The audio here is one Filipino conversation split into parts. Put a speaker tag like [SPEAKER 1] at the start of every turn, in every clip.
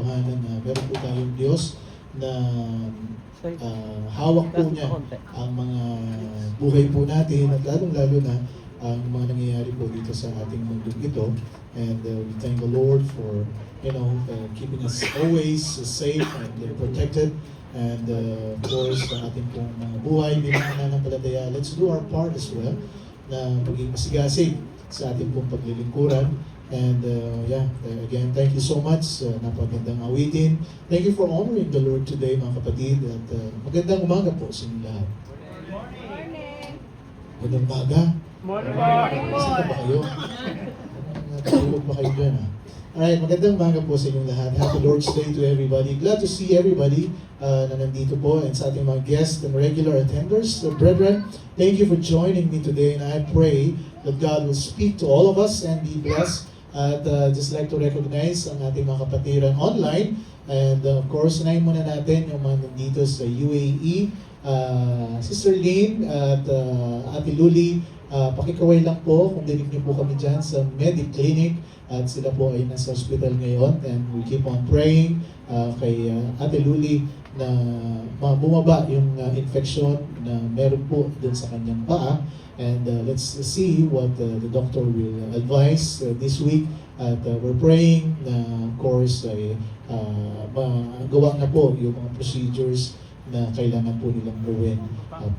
[SPEAKER 1] katotohanan na meron po tayong Diyos na hawak po niya ang mga buhay po natin at lalong-lalo na ang mga nangyayari po dito sa ating mundong ito. And we thank the Lord for, keeping us always safe and protected. And of course, sa ating pong mga buhay bilang mananampalataya, let's do our part as well na maging masigasig sa ating pong paglilingkuran. And again, thank you so much. Napagandang awitin. Thank you for honoring the Lord today, mga kapatid. At magandang umaga po sa inyo lahat. Magandang umaga. Saan ba kayo? Natulog ba kayo dyan, ha? Alright, magandang umaga po sa inyong lahat. Happy Lord's Day to everybody. Glad to see everybody na nandito po and sa ating mga guests and regular attenders. So, brethren, thank you for joining me today, and I pray that God will speak to all of us and be blessed. At just like to recognize ang ating mga kapatiran online. And of course, unahin muna natin yung mga nandito sa UAE. Sister Lynn at Ate Luli, pakikaway lang po kung dinig niyo po kami dyan sa Mediclinic at sila po ay nasa hospital ngayon, and we keep on praying kay Ate Luli na bumaba yung infection na meron po dun sa kanyang paa, and let's see what the doctor will advise this week. At we're praying na of course ay magawa na po yung mga procedures na kailangan po nilang gawin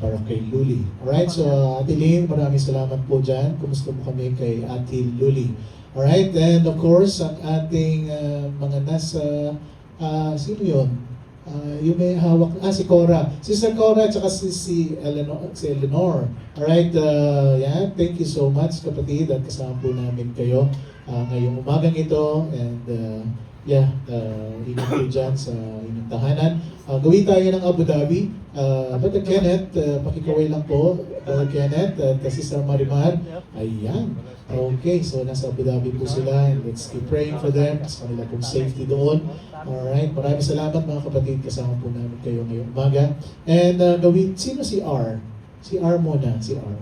[SPEAKER 1] para kay Luli. Alright, so Ate Lynn, maraming salamat po dyan. Kumusta po kami kay Ate Luli? Alright, and of course, ang ating mga nasa, sino yun? Yung may hawak, si Cora. Sister Cora, at saka si Eleanor. Alright, thank you so much kapatid at kasama po namin kayo ngayong umagang ito. And ingat po dyan sa inyong tahanan. Gawin tayo ng Abu Dhabi. Brother Kenneth, pakikaway lang po. Brother Kenneth at Sister Marimar. Ayan. Okay, so nasa Abu Dhabi po sila. And let's keep praying for them. Sa kanila pong safety doon. Alright, maraming salamat mga kapatid. Kasama po namin kayo ngayong umaga. And sino si R? Si R muna, si R.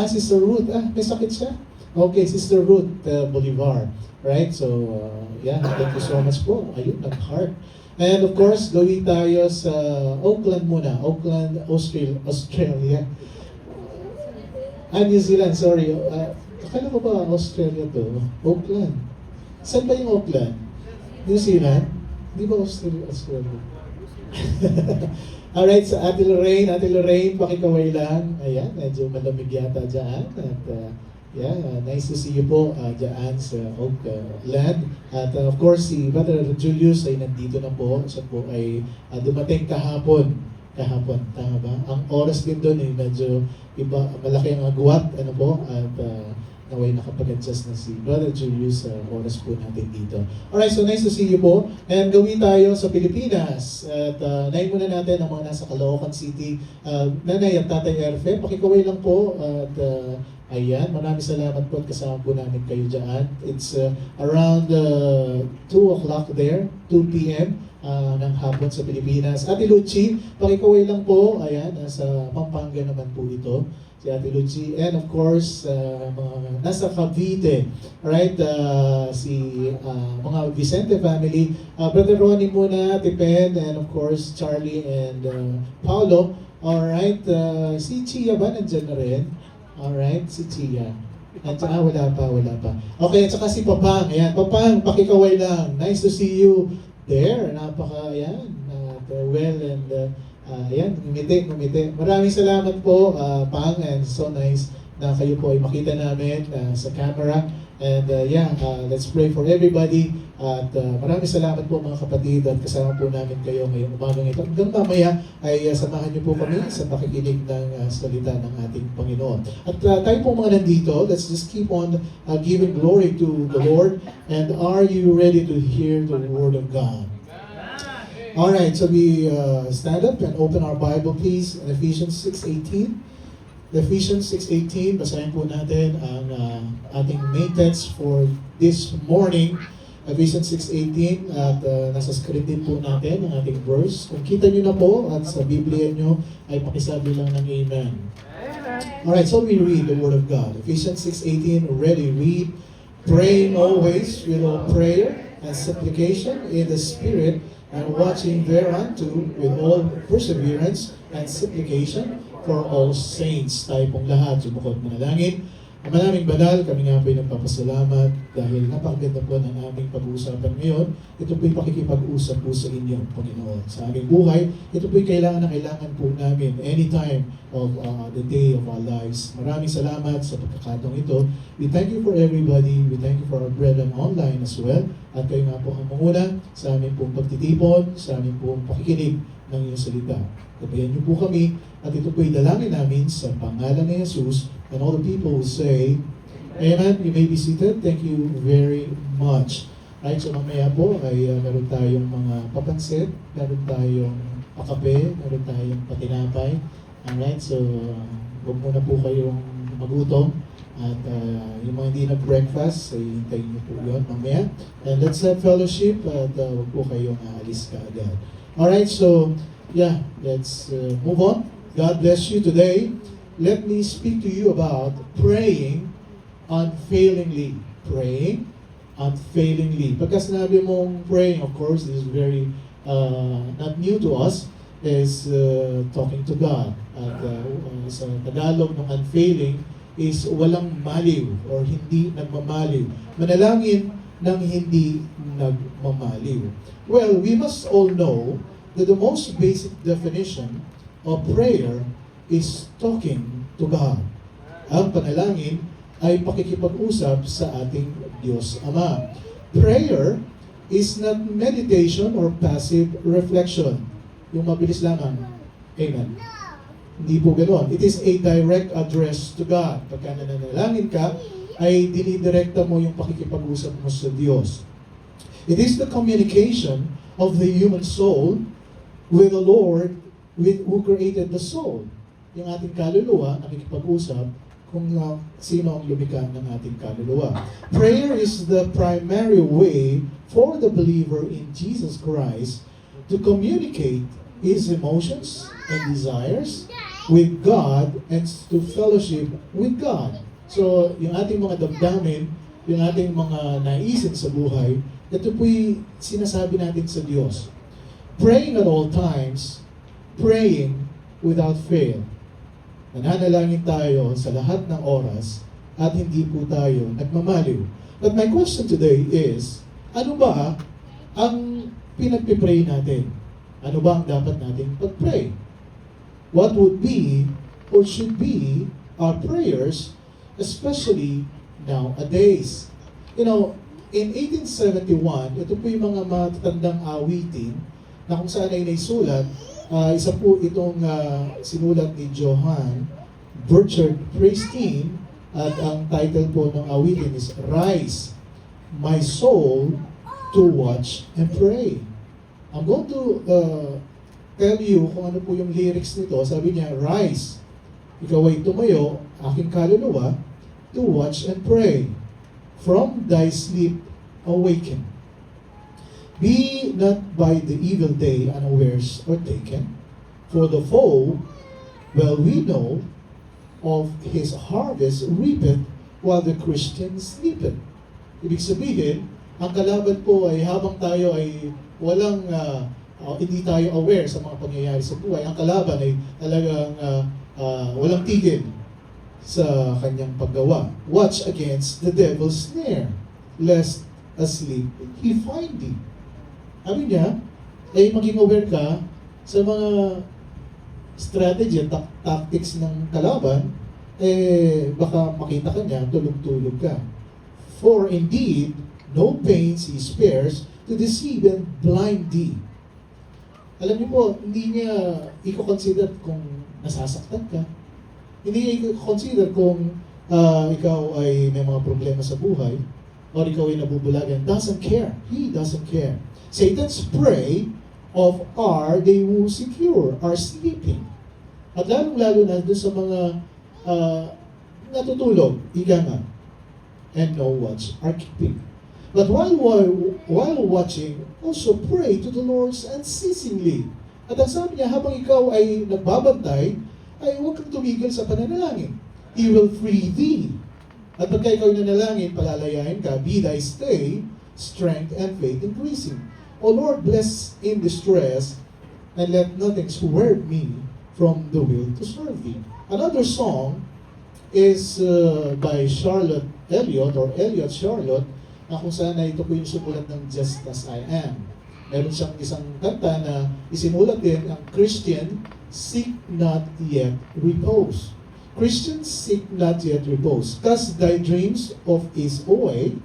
[SPEAKER 1] Sister Ruth. May sakit siya? Okay, Sister Ruth Bolivar. Right? So, thank you so much po. Ayun, nag-heart. And of course, gawin tayo sa Auckland muna. Auckland, Australia. New Zealand, sorry. Akala ko ba Australia to? Auckland. Saan ba yung Auckland? New Zealand? Di ba Australia? Alright, sa Ate Lorraine, pakikaway lang. Ayan, medyo malamig yata dyan. At nice to see you po dyan sa Auckland. At of course, si Brother Julius ay nandito na po. Siya po ay dumating kahapon. Tama ba? Ang oras din doon ay medyo iba, malaki ang agwat, at naway nakapag-adjust na si Brother Julius sa oras po natin dito. Alright, so nice to see you po. And gawin tayo sa Pilipinas. At nahin muna natin ang mga nasa Caloocan City. Nanay at Tatay Erfe, pakikaway lang po. At ayan, maraming salamat po at kasama po namin kayo dyan. It's around 2 o'clock there, 2 p.m. Ng hapon sa Pilipinas. Ate Lucy, pakikaway lang po. Ayan, nasa Pampanga naman po ito. Si Ate Lucy. And of course, mga nasa Cavite. Alright, si mga Vicente family. Brother Ronnie muna, Ate Pen, and of course, Charlie and Paolo. Alright, si Chia ba nandyan na rin? Alright, si Chia. Wala pa. Okay, at saka si Papang. Ayan, Papang, pakikaway lang. Nice to see you there. Well, and ngumiti. Maraming salamat po, Pang, and so nice na kayo po ay makita namin sa camera. And let's pray for everybody. At maraming salamat po mga kapatid at kasama po namin kayo ngayong umagang ito. Hanggang mamaya ay samahan niyo po kami sa pakikinig ng salita ng ating Panginoon. At tayo po mga nandito, let's just keep on giving glory to the Lord. And are you ready to hear the Word of God? Alright, so we stand up and open our Bible please in Ephesians 6:18. Ephesians 6:18, basahin po natin ang ating main text for this morning. Ephesians 6:18 at nasa screen din po natin ang ating verse. Kung kita nyo na po at sa Biblia nyo ay pakisabi lang ng Amen. Alright, so we read the Word of God. Ephesians 6:18, already read, praying always with all prayer and supplication in the Spirit, and watching thereunto with all perseverance and supplication for all saints. Tayo pong lahat, sumukod manalangin. Ang maraming banal, kami nga po'y nagpapasalamat dahil napakaganda po ng aming pag-uusapan ngayon. Ito po'y pakikipag-usap po sa inyo, Panginoon. Sa aming buhay, ito po'y kailangan na kailangan po namin anytime of the day of our lives. Maraming salamat sa pagkakataong ito. We thank you for everybody. We thank you for our brethren online as well. At kayo nga po ang manguna sa aming pong pagtitipon, sa aming pong pakikinig ng iyong salita. Gabayan niyo po kami at ito po'y dalangin namin sa pangalan ni Jesus. And all the people will say, Amen. You may be seated. Thank you very much. Right, so mamaya po ay meron tayong mga papansit, meron tayong pakape, meron tayong patinapay. Alright, so huwag muna po kayong magutom. At yung mga hindi nag-breakfast, ay hintayin niyo po yun mamaya. And let's have fellowship at huwag po kayong aalis ka agad. Alright, so yeah, let's move on. God bless you today. Let me speak to you about praying unfailingly. Praying unfailingly. Pagka sinabi mong praying, of course, this is very not new to us, is talking to God. At sa Tagalog ng unfailing is walang maliw or hindi nagmamaliw. Manalangin ng hindi nagmamaliw. Well, we must all know that the most basic definition of prayer is talking to God. Ang panalangin ay pakikipag-usap sa ating Diyos Ama. Prayer is not meditation or passive reflection. Yung mabilis lamang. Amen. Hindi po ganoon. It is a direct address to God. Pagka nananalangin ka, ay dinidirekta mo yung pakikipag-usap mo sa Diyos. It is the communication of the human soul with the Lord who created the soul. Yung ating kaluluwa, nakikipag-usap kung sino ang lumikha ng ating kaluluwa. Prayer is the primary way for the believer in Jesus Christ to communicate his emotions and desires with God and to fellowship with God. So, yung ating mga damdamin, yung ating mga naisin sa buhay, ito po'y sinasabi natin sa Diyos. Praying at all times, praying without fail. Nananalangin tayo sa lahat ng oras at hindi po tayo nagmamaliw. But my question today is, ano ba ang pinagpipray natin? Ano ba ang dapat nating pag-pray? What would be or should be our prayers, especially nowadays? You know, in 1871, ito po yung mga matatandang awitin na kung saan ay naisulat. Isa po itong sinulat ni Johann Burchard Priesteen at ang title po ng awitin is Rise, My Soul to Watch and Pray. I'm going to tell you kung ano po yung lyrics nito. Sabi niya, Rise, ikaw ay tumayo, aking kaluluwa, to watch and pray. From thy sleep awaken. Be not by the evil day unawares or taken, for the foe, well we know, of his harvest reapeth while the Christian sleepeth. Ibig sabihin, ang kalaban po ay habang tayo ay walang, hindi tayo aware sa mga pangyayari sa buhay, ang kalaban ay talagang walang tigil sa kanyang paggawa. Watch against the devil's snare, lest asleep he find thee. Sabi niya, ay maging aware ka sa mga strategy at tactics ng kalaban, baka makita ka niya, tulog-tulog ka. For indeed, no pains he spares to deceive and blind thee. Alam niyo po, hindi niya i-consider kung nasasaktan ka. Hindi niya i-consider kung ikaw ay may mga problema sa buhay or ikaw ay nabubulagan. Doesn't care. He doesn't care. Satan's prey of are they who secure, are sleeping. At lalong-lalo na doon sa mga natutulog, ika nga, and no watch are keeping. But while watching, also pray to the Lord unceasingly. At ang sabi niya, habang ikaw ay nagbabantay, ay huwag kang tumigil sa pananalangin. He will free thee. At pagka ikaw ay nanalangin, palalayain ka, be thy stay, strength and faith increasing. O Lord, bless in distress, and let nothing swerve me from the will to serve Thee. Another song is by Charlotte Elliott or Elliott Charlotte, na kung saan ito po yung sumulat ng Just As I Am. Meron siyang isang kanta na isinulat din ang Christian, seek not yet repose. Christians seek not yet repose. Cast thy dreams of ease away,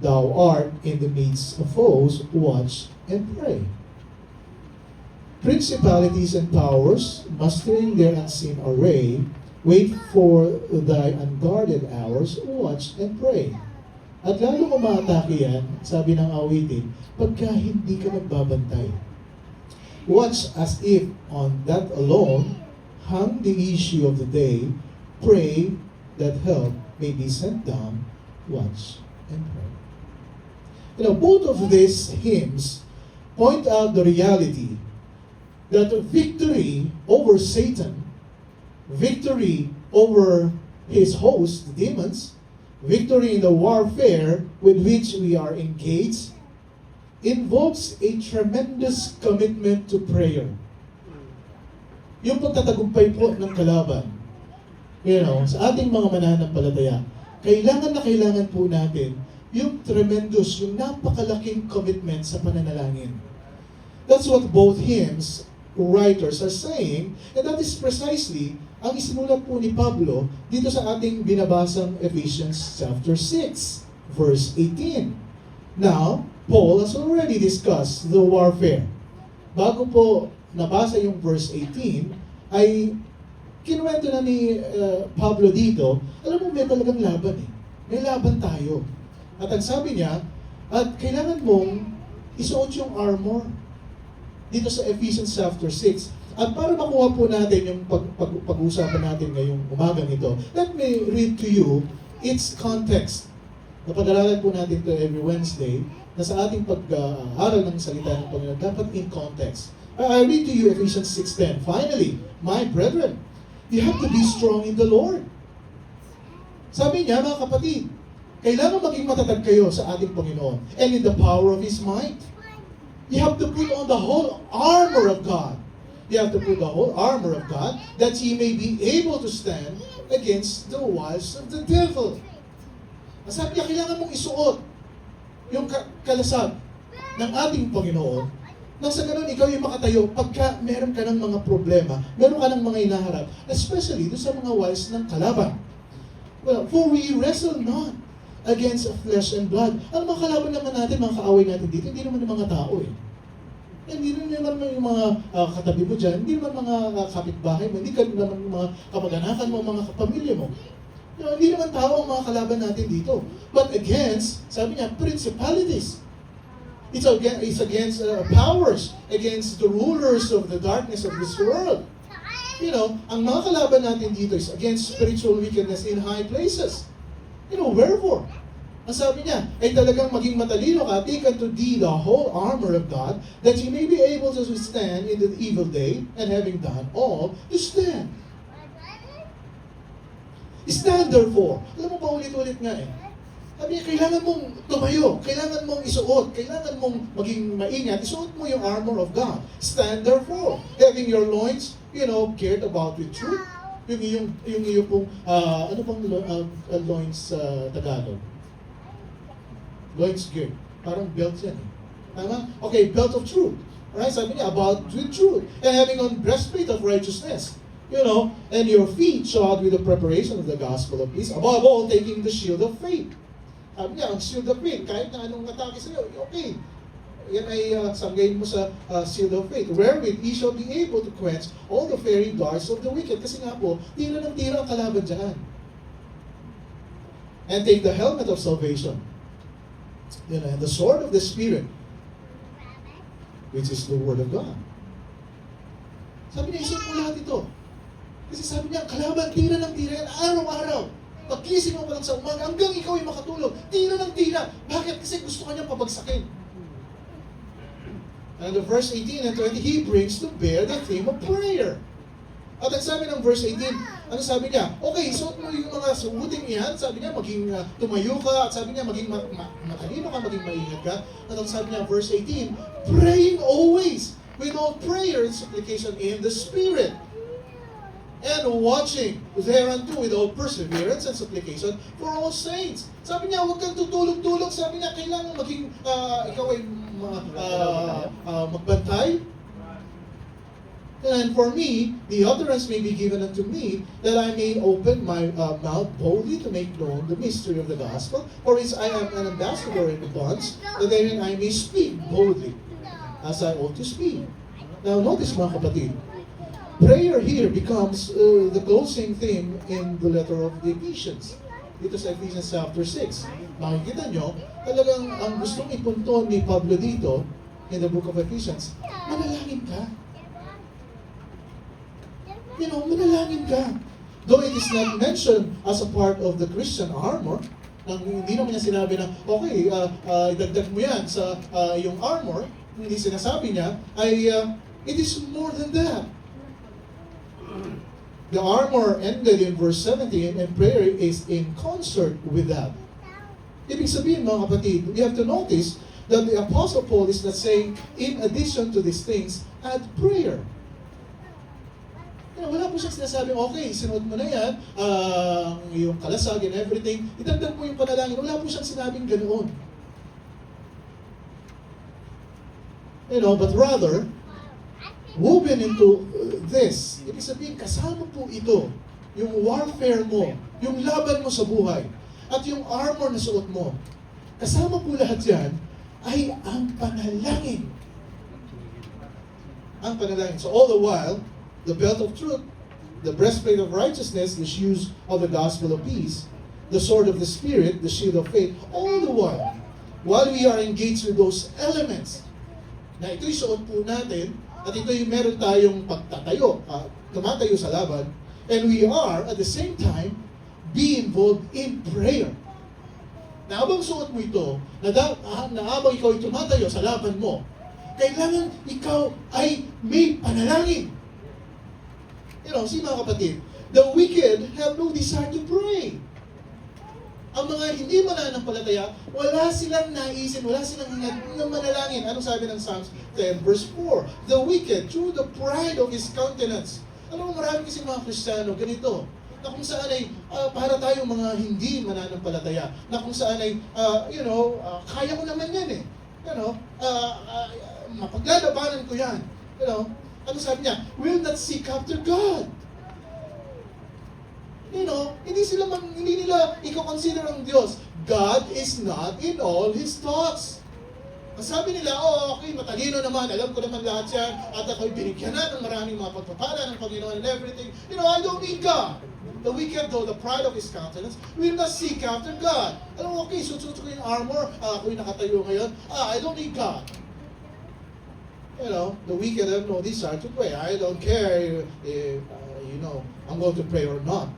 [SPEAKER 1] thou art in the midst of foes, watch and pray. Principalities and powers, mustering their unseen array, wait for thy unguarded hours, watch and pray. At lalo umaatake yan, sabi ng awitin, pagka hindi ka nagbabantay. Watch as if on that alone hung the issue of the day, pray that help may be sent down, watch and pray. You know, both of these hymns point out the reality that victory over Satan, victory over his host, the demons, victory in the warfare with which we are engaged, involves a tremendous commitment to prayer. Yung pagtatagumpay po ng kalaban, sa ating mga mananampalataya, kailangan na kailangan po natin yung tremendous, yung napakalaking commitment sa pananalangin. That's what both hymns writers are saying, and that is precisely ang isinulat po ni Pablo dito sa ating binabasang Ephesians chapter 6, verse 18. Now, Paul has already discussed the warfare. Bago po nabasa yung verse 18, ay kinuwento na ni Pablo dito, alam mo, may talagang laban eh. May laban tayo. At ang sabi niya, at kailangan mong isuot yung armor dito sa Ephesians chapter 6. At para makuha po natin yung pag-uusapan natin ngayong umagang ito, let me read to you its context. Napadalagan po natin ito every Wednesday na sa ating pag-aaral ng salita ng Panginoon, dapat in context. I read to you Ephesians 6:10. Finally, my brethren, you have to be strong in the Lord. Sabi niya, mga kapatid, kailangan maging matatag kayo sa ating Panginoon and in the power of His might. You have to put on the whole armor of God. You have to put the whole armor of God that ye may be able to stand against the wiles of the devil. Sabi niya, kailangan mong isuot yung kalasag ng ating Panginoon nang sa ganun ikaw yung makatayo pagka meron ka ng mga problema, meron ka ng mga inaharap, especially doon sa mga wiles ng kalaban. Well, for we wrestle not against flesh and blood. Ang mga kalaban naman natin, mga kaaway natin dito, hindi naman yung mga tao eh. Hindi naman yung mga katabi mo dyan, hindi naman mga kapitbahay mo, hindi naman yung mga kamag-anakan mo, mga kapamilya mo. Hindi naman tao ang mga kalaban natin dito. But against, sabi niya, principalities. It's against powers, against the rulers of the darkness of this world. Ang mga kalaban natin dito is against spiritual wickedness in high places. Wherefore? Ang sabi niya, ay talagang maging matalino ka, take unto thee the whole armor of God, that you may be able to withstand in the evil day, and having done all, to stand. Stand therefore. Alam mo pa ulit-ulit nga eh. Sabi niya, kailangan mong tumayo, kailangan mong isuot, kailangan mong maging maingat, isuot mo yung armor of God. Stand therefore, having your loins, cared about with truth. Yung iyo pong, ano pong loins sa Tagalog? Loins gear. Parang belt yan eh. Tama? Okay, belt of truth. Alright, sabi niya, about with truth. And having on breastplate of righteousness. And your feet shod with the preparation of the gospel of peace. Above all, taking the shield of faith. Sabi niya, ang shield of faith, kahit na anong atake sa'yo, okay. Yan ay sanggayin mo sa shield of faith. Wherewith ye shall be able to quench all the fiery darts of the wicked. Kasi nga po, tira ng tira ang kalaban dyan. And take the helmet of salvation. And the sword of the Spirit, which is the Word of God. Sabi niya, isuot mo lahat ito. Kasi sabi niya, kalaban, tira ng tira yan, araw-araw. Pagkising mo pa lang sa umaga, hanggang ikaw ay makatulog. Tira ng tira. Bakit? Kasi gusto ka niyang pabagsakin. And the verse 18 and 20, he brings to bear the theme of prayer. At ang sabi ng verse 18, Ano sabi niya? Okay, suot mo yung mga suoting iyan. Sabi niya, maging tumayo ka. At sabi niya, maging matalino ka, maging maingat ka. At ang sabi niya, verse 18, praying always with all prayer and supplication in the Spirit. And watching thereunto with all perseverance and supplication for all saints. Sabi niya, huwag kang tutulog-tulog. Sabi niya, kailangan maging, ikaw ay magbantay. And for me, the utterance may be given unto me, that I may open my mouth boldly to make known the mystery of the gospel, for as I am an ambassador in the bonds, that therein I may speak boldly, as I ought to speak. Now notice mga kapatid, prayer here becomes the closing theme in the letter of the Ephesians. Dito sa Ephesians chapter 6. Makikita nyo, talagang ang gustong ipunto ni Pablo dito, in the book of Ephesians, manalangin ka. Manalangin ka. Though it is not mentioned as a part of the Christian armor, hindi naman niya sinabi na, okay, dagdag mo yan sa yung armor, hindi sinasabi niya, it is more than that. The armor ended in verse 17, and prayer is in concert with that. Ibig sabihin mga kapatid, we have to notice that the Apostle Paul is not saying, in addition to these things, add prayer. Wala po siyang sinasabing, okay, sinuot mo na yan, yung kalasag and everything, idagdag mo yung panalangin. Wala po siyang sinabing ganoon. But rather, woven into this, ibig sabihin, kasama po ito, yung warfare mo, yung laban mo sa buhay, at yung armor na suot mo. Kasama po lahat yan, ay ang panalangin. Ang panalangin. So all the while, the belt of truth, the breastplate of righteousness, the shoes of the gospel of peace, the sword of the Spirit, the shield of faith, all the while we are engaged with those elements, na ito'y suot po natin, at ito'y meron tayong pagtatayo, tumatayo sa laban, and we are, at the same time, be involved in prayer. Na habang suot mo ito, na habang ikaw ay tumatayo sa laban mo, kailangan ikaw ay may panalangin. Mga kapatid, the wicked have no desire to pray. Ang mga hindi mananampalataya, wala silang naisin, wala silang hingat na manalangin. Anong sabi ng Psalms 10 verse 4? The wicked, through the pride of his countenance. Alam mo, marami kasi mga Kristiyano, ganito, na kung saan ay para tayong mga hindi mananampalataya, na kung saan ay, kaya ko naman yan eh. Mapaglalabanan ko yan. Ano sabi niya? Will not seek after God. Hindi nila i-consider ang Diyos. God is not in all His thoughts. Ang sabi nila, okay, matalino naman, alam ko naman lahat yan, at ako'y binigyan na ng maraming mga pagpapala ng Panginoon and everything. I don't need God. The wicked, though, the pride of his countenance, will not seek after God. Okay, suot ko yung armor, ako'y nakatayo ngayon, I don't need God. The wicked have no desire to pray. I don't care if I'm going to pray or not.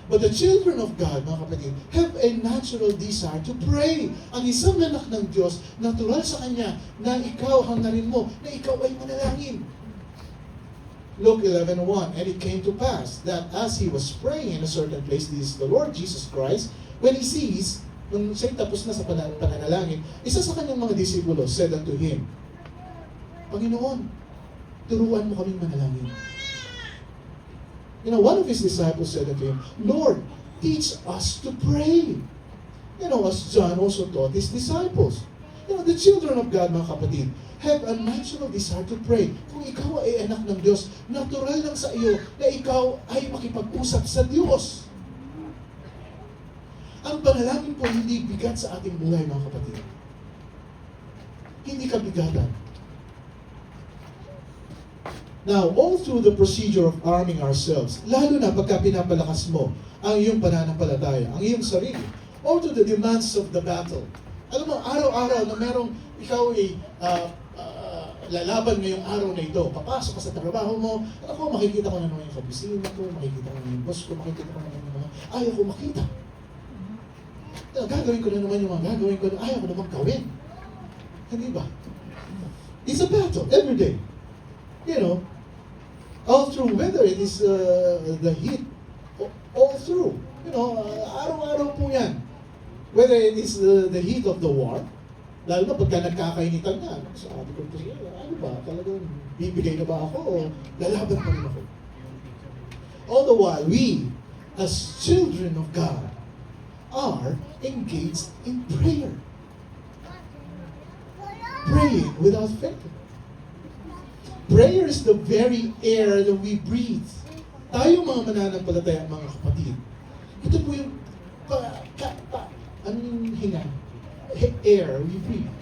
[SPEAKER 1] But the children of God, mga kapatid, have a natural desire to pray. Ang isang anak ng Diyos, natural sa Kanya na ikaw, hangarin mo, na ikaw ay manalangin. Luke 11:1, and it came to pass that as he was praying in a certain place, this is the Lord Jesus Christ, when he sees, nung siya'y tapos na sa pananalangin, isa sa kanyang mga disipulo said unto him, Panginoon, turuan mo kaming manalangin. One of his disciples said unto him, Lord, teach us to pray. As John also taught his disciples. The children of God, mga kapatid, have a natural desire to pray. Kung ikaw ay anak ng Diyos, natural lang sa iyo na ikaw ay makipag-usap sa Diyos. Ang panalangin po hindi bigat sa ating buhay, mga kapatid. Hindi kabigatan. Now, all through the procedure of arming ourselves, lalo na pagka pinapalakas mo ang iyong pananampalataya, ang iyong sarili, all to the demands of the battle. Alam mo, araw-araw na merong ikaw ay lalaban ngayong araw na ito, papasok ka sa trabaho mo, makikita ko na naman yung kabisina ko, makikita ko na yung boss ko, makikita ko na naman yung mga ayaw ko makita. Gagawin ko na naman yung mga gagawin ko na ayaw ko naman gawin. Hindi ba? It's a battle every day. All through, whether it is the heat, all through. Araw-araw po yan. Whether it is the heat of the war, lalo na pagka nagkakainitan na, sabi ko, ano ba, talagang bibigay na ba ako o lalaban pa rin ako? All the while, we, as children of God, are engaged in prayer. Praying without faith. Prayer is the very air that we breathe. Tayo mga mananampalataya, mga kapatid, ito po yung anong hinga? Air, we breathe.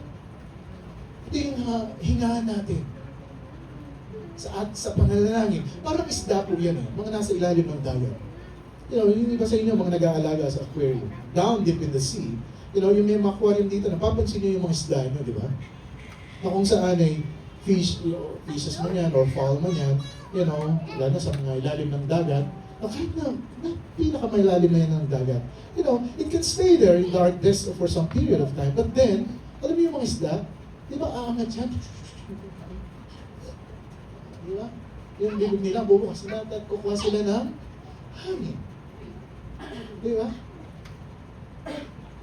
[SPEAKER 1] Ito yung hinga natin sa pananalangin. Parang isda po yan mga nasa ilalim ng dagat. Yung iba sa inyo, mga nag-aalaga sa aquarium, down deep in the sea, yung may aquarium dito, napapansin nyo yung mga isda nyo, di ba? Na kung saan ay fishes man yan, or fowl man yan, wala na sa mga ilalim ng dagat, kahit na pinakamailalim na yan ng dagat, it can stay there in darkness for some period of time, but then, alam mo yung mga isda, di ba, aangat yan? Di ba? Yung bibig nila, bubukas sila at kukuha sila ng hangin. Di ba?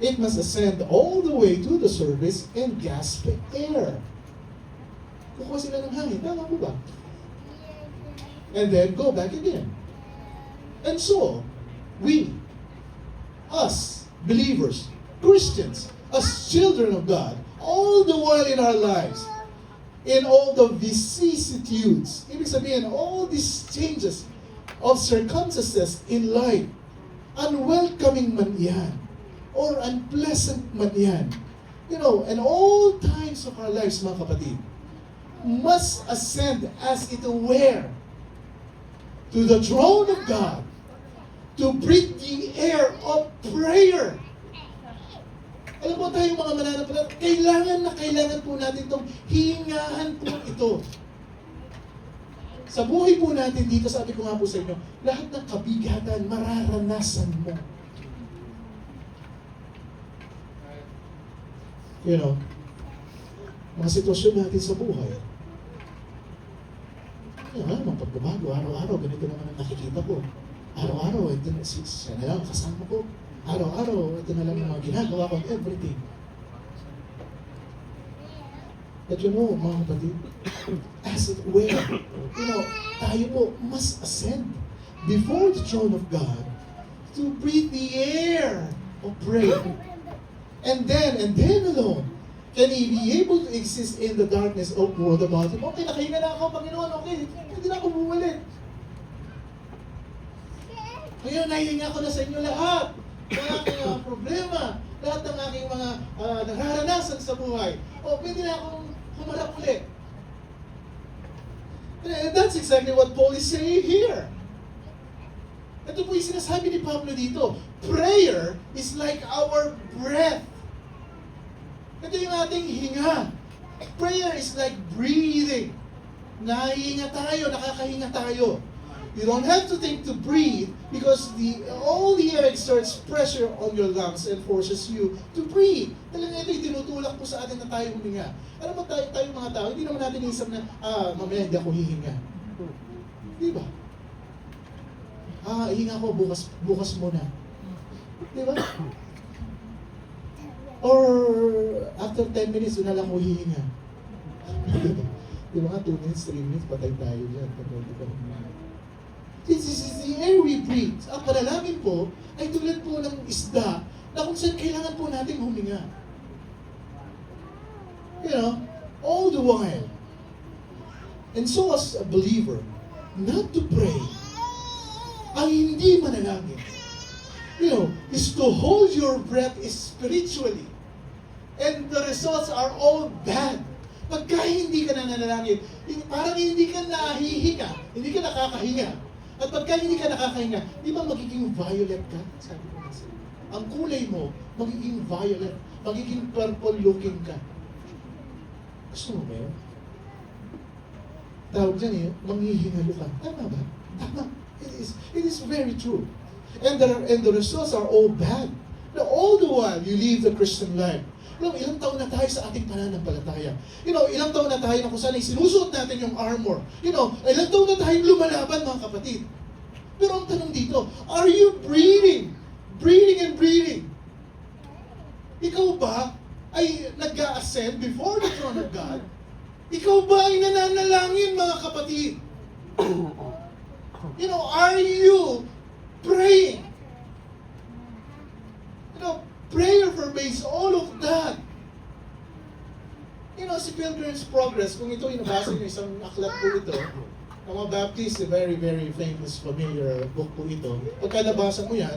[SPEAKER 1] It must ascend all the way to the surface and gasp air. Kukuha sila ng hangin. Tama mo ba? And then go back again. And so, we, us, believers, Christians, as children of God, all the while in our lives, in all the vicissitudes, ibig sabihin, all these changes of circumstances in life, unwelcoming man yan, or unpleasant man yan, and all times of our lives, mga kapatid, must ascend as it were to the throne of God to breathe the air of prayer. Alam mo tayo mga mananampalataya, kailangan po natin itong hingahan po ito. Sa buhay po natin dito, sabi ko nga po sa inyo, lahat ng kabigatan, mararanasan mo. Mga sitwasyon natin sa buhay. Mga pagbabago, araw-araw, ganito naman ang nakikita ko. Araw-araw, ito na, siya na lang kasama ko. Araw-araw, ito na lang yung mga ginagawa ko, everything. But mga kapatid, as it were, tayo po must ascend before the throne of God to breathe the air of prayer. And then alone, can He be able to exist in the darkness of world about Him? Okay, nakahinga na ako, Panginoon, okay, hindi na ako bumalik. Ngayon, nahihinga ko na sa inyo lahat. Mga aking problema, lahat ng aking mga nararanasan sa buhay. Pwede na akong humarap ulit. And that's exactly what Paul is saying here. Ito po yung sinasabi ni Pablo dito. Prayer is like our breath. Ito yung ating hinga. Prayer is like breathing. Nahihinga tayo, nakakahinga tayo. You don't have to think to breathe because all the air exerts pressure on your lungs and forces you to breathe. Talagang ito yung tinutulak po sa atin na tayo huminga. Alam mo tayo mga tao, hindi naman natin isip na, mamaya hindi ako hihinga. Di ba? Hinga ko, bukas muna. Di ba? Or after 10 minutes, na lang ko hihinga. Di ba nga, 2 minutes, 3 minutes, patay tayo dyan. This is the air we breathe. Ang panalangin po ay tulad po ng isda na kung saan kailangan po natin huminga. All the while. And so as a believer, not to pray, ang hindi manalangin, is to hold your breath spiritually. And the results are all bad. Pagka hindi ka nananalangin, parang hindi ka nahihinga, hindi ka nakakahinga. At pagka hindi ka nakakahinga, di ba magiging violet ka? Sabi ko kasi. Ang kulay mo, magiging violet. Magiging purple looking ka. Gusto mo ba yun? Tawag dyan manghihingalo ka. Tama ba? Tama. It is very true. And the results are all bad. Now, all the while you live the Christian life, Alam mo, ilang taon na tayo sa ating pananampalataya. Ilang taon na tayo na kung saan ay sinusuot natin yung armor. Ilang taon na tayong lumalaban, mga kapatid. Pero ang tanong dito, are you breathing? Breathing and breathing. Ikaw ba ay nag-a-ascend before the throne of God? Ikaw ba ay nananalangin, mga kapatid? Are you praying? Prayer forbids all of that. Si Pilgrim's Progress, kung ito inabasa niyo, isang aklat po ito, ang mga Baptist, a very, very famous, familiar book po ito. Pagka nabasa mo yan,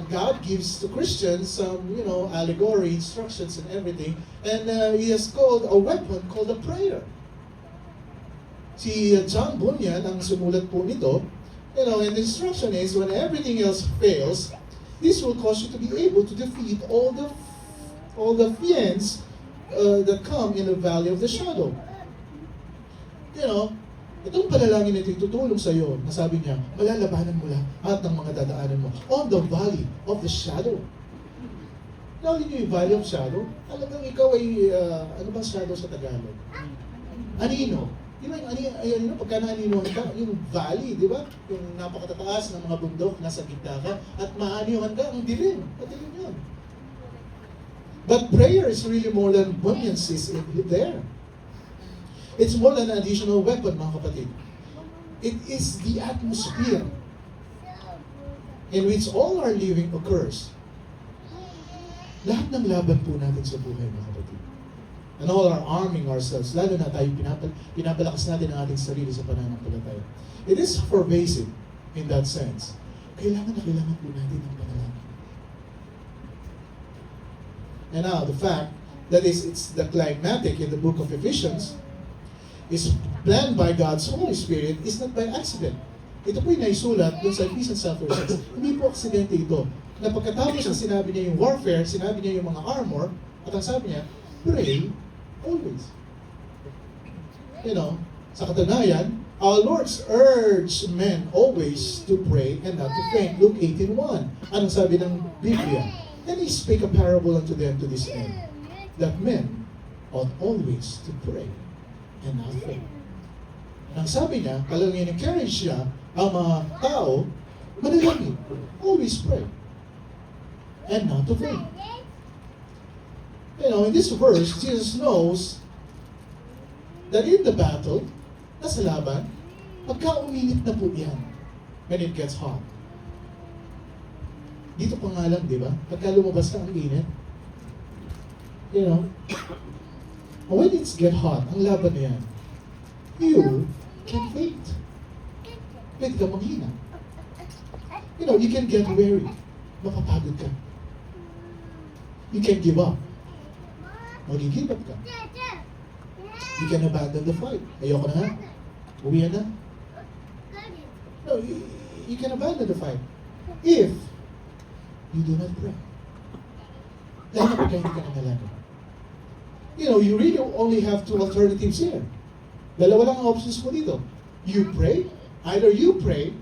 [SPEAKER 1] God gives to Christians some, allegory, instructions, and everything. And He has called a weapon called a prayer. Si John Bunyan, ang sumulat po nito, and the instruction is, when everything else fails, this will cause you to be able to defeat all the fiends that come in the valley of the shadow. Itong panalangin na ito tutulong sa iyo, na sabi niya, malalabanan mo lahat ng mga dadaanan mo on the valley of the shadow. Nalin niyo yung valley of shadow? Talagang ikaw ay, ano bang shadow sa Tagalog? Anino. Di ba yung anino, pagka naaninohan ka, yung valley, di ba? Yung napakatataas ng mga bundok, nasa gitna ka, at maaninohan ka, ang dilim. Madilim yun. But prayer is really more than buoyancy there. It's more than an additional weapon, mga kapatid. It is the atmosphere in which all our living occurs. Lahat ng laban po natin sa buhay, mga kapatid. And all are arming ourselves, lalo na tayo pinapalakas natin ang ating sarili sa pananampalataya. It is pervasive in that sense. Kailangan po natin ng panalangin. And now, the fact that it's the climactic in the book of Ephesians is planned by God's Holy Spirit is not by accident. Ito po yung naisulat dun sa Ephesians chapter 6. Hindi po aksidente ito. Na pagkatapos na sinabi niya yung warfare, sinabi niya yung mga armor, at ang sabi niya, pray always. Sa katunayan, our Lord's urged men always to pray and not to faint. Luke 18:1. Anong sabi ng Biblia? Then He spake a parable unto them to this end, that men ought always to pray and not faint. Ang sabi niya, talagang encourage siya ang mga tao, manalangin, always pray and not to faint. In this verse, Jesus knows that in the battle, nasa laban, pagka uminit na po yan, when it gets hot. Dito pa nga lang, di ba? Pagka lumabas ka ang init, when it get hot, ang laban na yan, you can faint. Pwede ka manghina. You can get weary. Mapapagod ka. You can give up. Mag-give up ka. You can abandon the fight. Ayoko na nga. Uwihan na. No, you can abandon the fight. If you do not pray. Dahil na pagka hindi ka nanalangin. You really only have two alternatives here. Dalawa lang ang options mo dito. You pray, either you pray,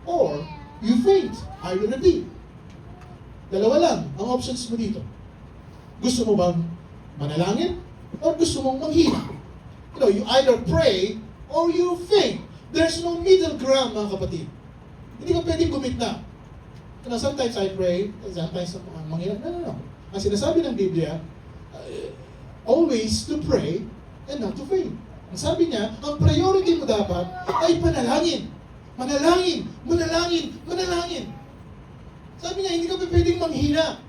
[SPEAKER 1] or you faint. I will repeat. Dalawa lang ang options mo dito. Gusto mo bang manalangin, or gusto mong manghina? You either pray, or you faint. There's no middle ground, mga kapatid. Hindi ka pwedeng gumitna. Sometimes I pray, sometimes manghina. No. Ang sinasabi ng Biblia, always to pray and not to faint. Ang sabi niya, ang priority mo dapat ay panalangin. Manalangin, manalangin, manalangin. Sabi niya, hindi ka pwedeng manghina.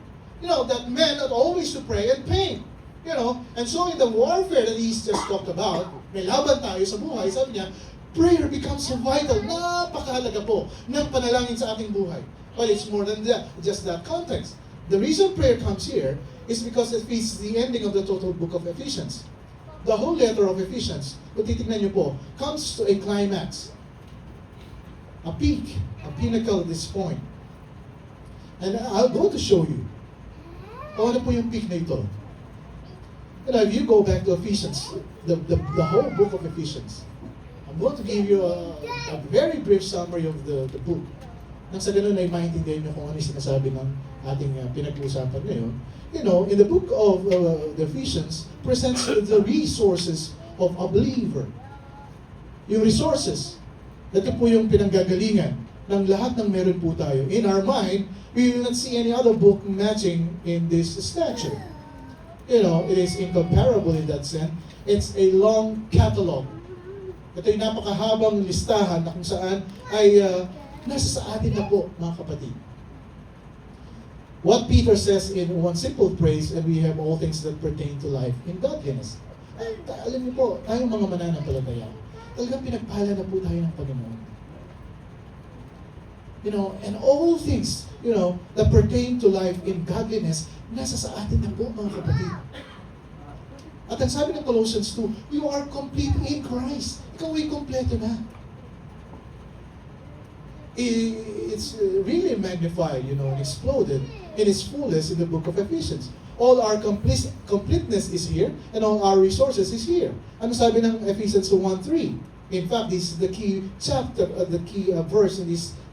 [SPEAKER 1] That men ought always to pray and pain. And so in the warfare that he's just talked about, may laban tayo sa buhay, sabi niya, prayer becomes so vital. Napakahalaga po ng panalangin sa ating buhay. Well, it's more than that, just that context. The reason prayer comes here is because it is the ending of the total book of Ephesians. The whole letter of Ephesians, kung titignan niyo po, comes to a climax. A peak, a pinnacle at this point. And I'll go to show you. Ano po yung peak na ito? If you go back to Ephesians, the whole book of Ephesians, I'm going to give you a very brief summary of the book. Nang sa ganun ay maintindihan nyo kung ano yung sinasabi ng ating pinag-uusapan ngayon. You know, in the book of the Ephesians, presents the resources of a believer. Yung resources, ito po yung pinanggagalingan ng lahat ng meron po tayo. In our mind, we will not see any other book matching in this stature. You know, it is incomparable in that sense. It's a long catalog. Ito yung napakahabang listahan na kung saan ay nasa sa atin na po, mga kapatid. What Peter says in one simple phrase, and we have all things that pertain to life in godliness. Alam niyo po, tayong mga mananampalataya, talagang pinagpala na po tayo ng Panginoon. You know, and all things, you know, that pertain to life in godliness, nasa sa atin na po, mga kapatid. At ang sabi ng Colossians 2, you are complete in Christ. Ikaw ay kompleto na. It's really magnified, you know, and exploded in its fullness in the book of Ephesians. All our completeness is here, and all our resources is here. Ano sabi ng Ephesians 1:3? In fact, this is the key chapter, the key verse in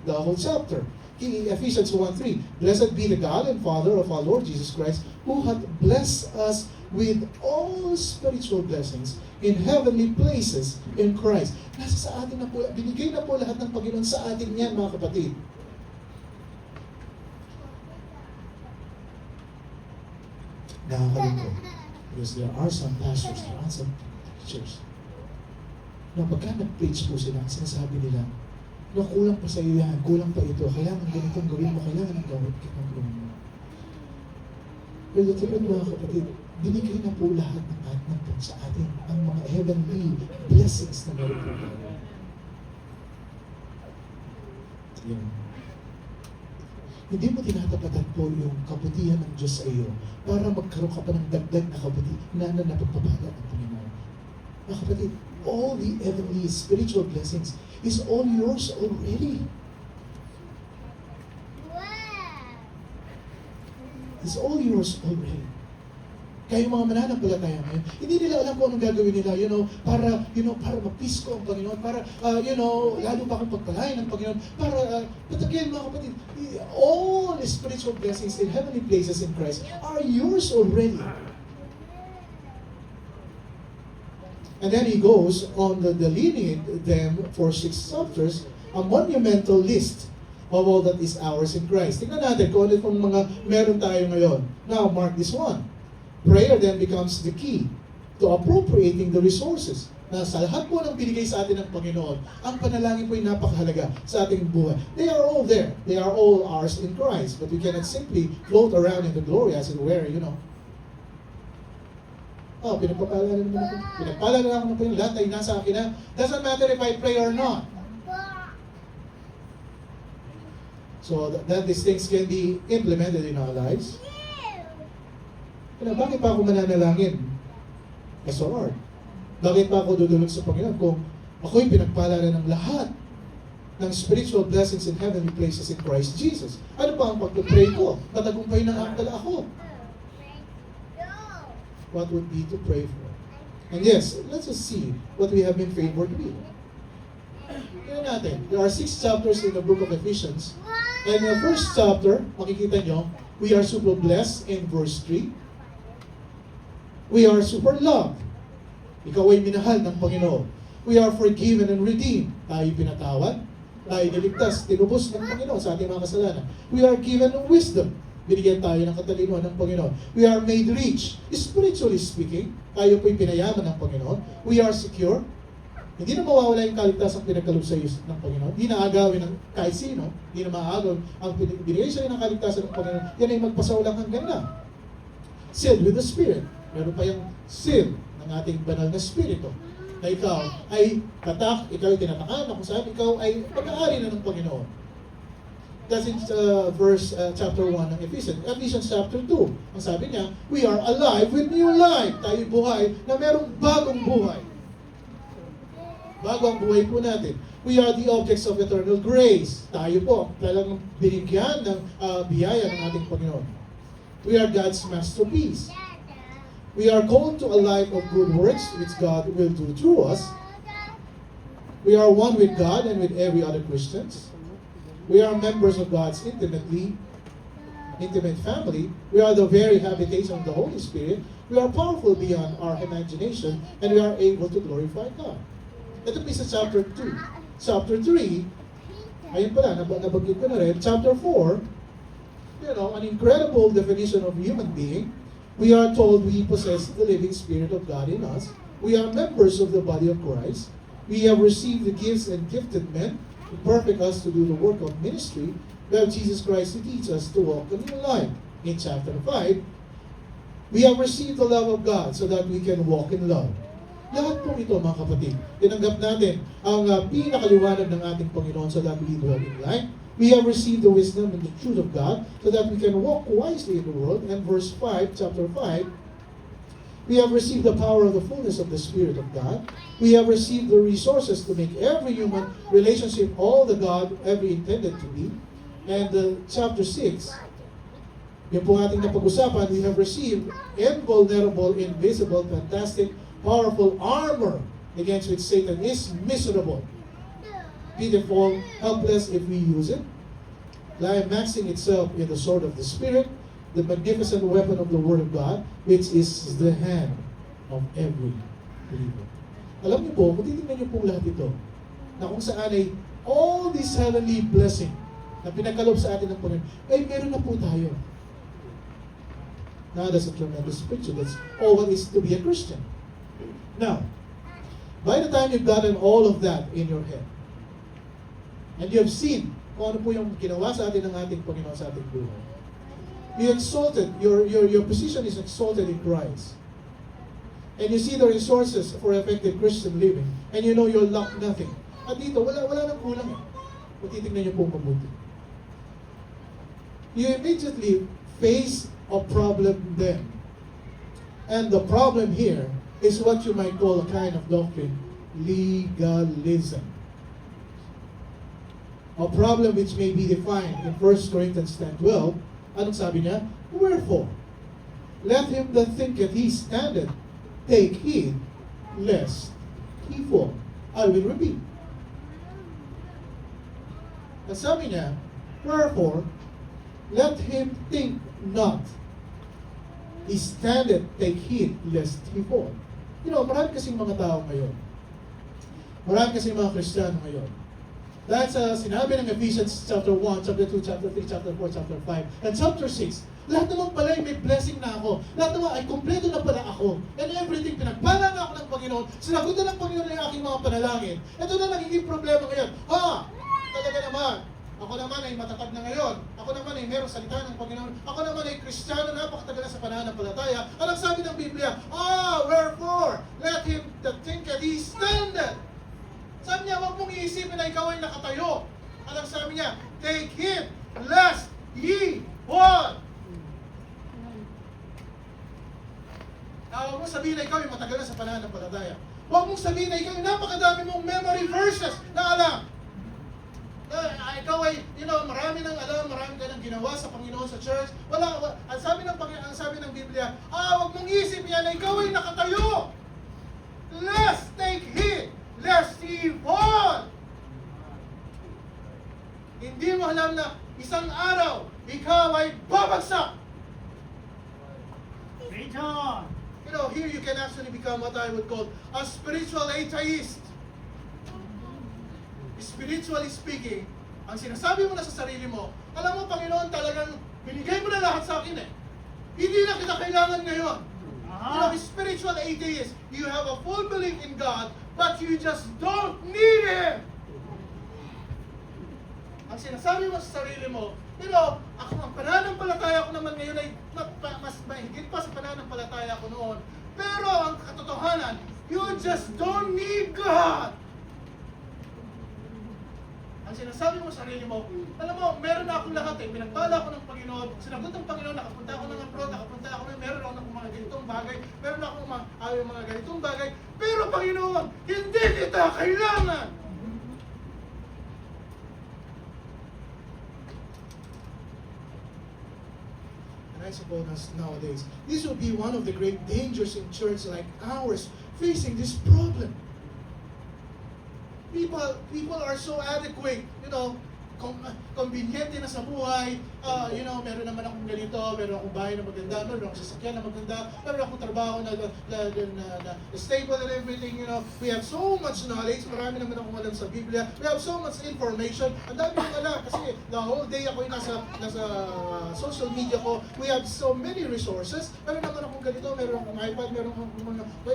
[SPEAKER 1] the whole chapter. Ephesians 1:3. Blessed be the God and Father of our Lord Jesus Christ, who hath blessed us with all spiritual blessings in heavenly places in Christ. Nasa sa atin na po, binigay na po lahat ng Panginoon sa atin yan, mga kapatid. Nakakalungkot. Because there are some pastors, there are some preachers, na pagka nag-preach po sila, sinasabi nila, no, kulang pa sa iyo yan, kulang pa ito, kailangan ganitong gawin mo, kailangan ng gawin mo. Pero totoo mga kapatid, binigay na po lahat ng atin sa atin ang mga heavenly blessings na meron po tayo. Yan. Hindi mo tinatapatan po yung kabutihan ng Diyos sa iyo para magkaroon ka pa ng dagdag na kabutihan na napagpapala ng Panginoon. Mga kapatid, all the heavenly spiritual blessings is all yours already. It's all yours already. Kaya yung mga mananampalataya ngayon, hindi nila alam kung anong gagawin nila, para ma-peace ko ang Panginoon, para, lalo pa akong pagpalain ng Panginoon, para, but again, mga kapatid, all the spiritual blessings in heavenly places in Christ are yours already. And then he goes on delineate them for 6 chapters, a monumental list of all that is ours in Christ. Tingnan natin kung ano itong mga meron tayo ngayon. Now, mark this one. Prayer then becomes the key to appropriating the resources. Na sa lahat po ng binigay sa atin ng Panginoon, ang panalangin po ay napakahalaga sa ating buhay. They are all there. They are all ours in Christ. But we cannot simply float around in the glory as it were, pinagpapala na naman ako. Pinagpala na ako ng Panginoon. Lahat ay nasa akin na. Doesn't matter if I pray or not. So that these things can be implemented in our lives. Bakit pa ako mananalangin? Pastor Art. Bakit pa ako dudulog sa Panginoon kung ako'y pinagpala na ng lahat ng spiritual blessings in heavenly places in Christ Jesus? Ano pa ang pag-pray ko? Tatagumpay na ang tala ako. What would be to pray for? And yes, let's just see what we have been favored with. Tingnan natin. There are 6 chapters in the book of Ephesians. And the first chapter, makikita nyo, we are super blessed in verse 3. We are super loved. Ikaw ay minahal ng Panginoon. We are forgiven and redeemed. Tayo pinatawad. Tayo niligtas. Tinubos ng Panginoon sa ating mga kasalanan. We are given wisdom. Binigyan tayo ng katalinuhan ng Panginoon. We are made rich. Spiritually speaking, tayo po'y pinayaman ng Panginoon. We are secure. Hindi na mawawala yung kaligtasang pinagkaloob sa iyo ng Panginoon. Hindi na agawin ng kahit sino. Hindi na maagawin. Ang binigay sa iyo ng kaligtasan ng Panginoon, yan ay magpasawalang hanggang na. Sealed with the Spirit. Meron pa yung seal ng ating banal na Spirito. Na ikaw ay ikaw ay tinatakan, na kung saan ikaw ay pag-aari na ng Panginoon. That's in chapter 1 ng Ephesians. Ephesians chapter 2. Ang sabi niya, we are alive with new life. Tayo buhay na merong bagong buhay. Bago ang buhay po natin. We are the objects of eternal grace. Tayo po, talagang binigyan ng biyaya ng ating Panginoon. We are God's masterpiece. We are called to a life of good works which God will do through us. We are one with God and with every other Christians. We are members of God's intimate family. We are the very habitation of the Holy Spirit. We are powerful beyond our imagination, and we are able to glorify God. Ito po sa chapter 2. Chapter 3, ayun pala, nabanggit ko na rin. Chapter 4, an incredible definition of human being. We are told we possess the living Spirit of God in us. We are members of the body of Christ. We have received the gifts and gifted men to perfect us to do the work of ministry. We have Jesus Christ to teach us to walk a new life. In chapter 5, we have received the love of God so that we can walk in love. Lahat po ito, mga kapatid, tinanggap natin ang pinakaliwanag ng ating Panginoon so that we dwell in light. We have received the wisdom and the truth of God so that we can walk wisely in the world. And verse 5, chapter 5, we have received the power of the fullness of the Spirit of God. We have received the resources to make every human relationship all the God ever intended to be. And chapter 6, yung po ating napag-usapan, we have received invulnerable, invisible, fantastic, powerful armor against which Satan is miserable, pitiful, helpless if we use it, climaxing itself in the sword of the Spirit, the magnificent weapon of the Word of God, which is the hand of every believer. Alam niyo po, kung titignan niyo po lahat ito, na kung saan ay all this heavenly blessing na pinagkaloob sa atin ng Panginoon, ay meron na po tayo. Now, that's a tremendous picture. That's all what it is to be a Christian. Now, by the time you've gotten all of that in your head, and you have seen kung ano po yung ginawa sa atin ng ating Panginoon sa ating buhay, you exalted, your position is exalted in Christ. And you see the resources for effective Christian living, and you know you'll lack nothing. At dito, wala nang kulang eh. Kung titignan niyo po mabuti. You immediately face a problem then. And the problem here is what you might call a kind of doctrine, legalism. A problem which may be defined in 1 Corinthians 10:12. Anong sabi niya? Wherefore, let him that thinketh he standeth take heed, lest he fall. I will repeat. Ang sabi niya, wherefore, let him think not. He standeth, take heed, lest he fall. Marami kasing mga tao ngayon. Marami kasing mga Kristiyano ngayon. Dahil sa sinabi ng Ephesians chapter 1, chapter 2, chapter 3, chapter 4, chapter 5, and chapter 6, lahat naman pala ay may blessing na ako. Lahat naman ay kompleto na pala ako. And everything, pinagpala na ako ng Panginoon. Sinagot na ng Panginoon na yung aking mga panalangin. Ito na nagiging problema ngayon. Talaga naman. Ako naman ay matatag na ngayon. Ako naman ay merong salita ng Panginoon. Ako naman ay Kristiyano, napakatagal na sa pananampalataya. Anong sabi ng Biblia? Wherefore, let him that thinketh he standeth. Sabi niya, huwag mong iisipin na ikaw ay nakatayo. Anong sabi niya? Take heed, lest ye fall. Huwag mong sabihin na ikaw ay matagal na sa pananampalataya. Huwag mong sabihin na ikaw ay napakadami mong memory verses na alam. Ikaw ay, marami nang alam, marami ka nang ginawa sa Panginoon sa church. Ang sabi ng Biblia, huwag mong isip yan na ikaw ay nakatayo. Lest take heed, lest ye fall. Hindi mo alam na isang araw, ikaw ay babagsak. Here you can actually become what I would call a spiritual atheist. Spiritually speaking, ang sinasabi mo na sa sarili mo, alam mo, Panginoon, talagang binigay mo na lahat sa akin eh. Hindi na kita kailangan ngayon. Spiritual atheist, you have a full belief in God, but you just don't need Him. Ang sinasabi mo sa sarili mo, ako ang pananampalataya ko naman ngayon ay mas mahigit pa sa pananampalataya ko noon. Pero ang katotohanan, you just don't need God. Ang sinasabi mo sa sarili mo, alam mo, meron na akong lahat eh. Pinagpala ako ng Panginoon, sinagot ng Panginoon, nakapunta ako ng abroad, meron ako ng mga ganitong bagay, meron akong mga ganitong bagay. Pero Panginoon, hindi kita kailangan! And I suppose nowadays, this will be one of the great dangers in church like ours, facing this problem. People are so adequate, conveniente na sa buhay. Meron naman akong ganito, meron akong bahay na maganda, meron akong sasakyan na maganda, meron akong trabaho na stable and everything. We have so much knowledge. Marami naman akong alam sa Biblia. We have so much information. Ang dami kong alam kasi the whole day ako nasa social media ko. We have so many resources. Meron naman akong ganito, meron akong iPad, meron akong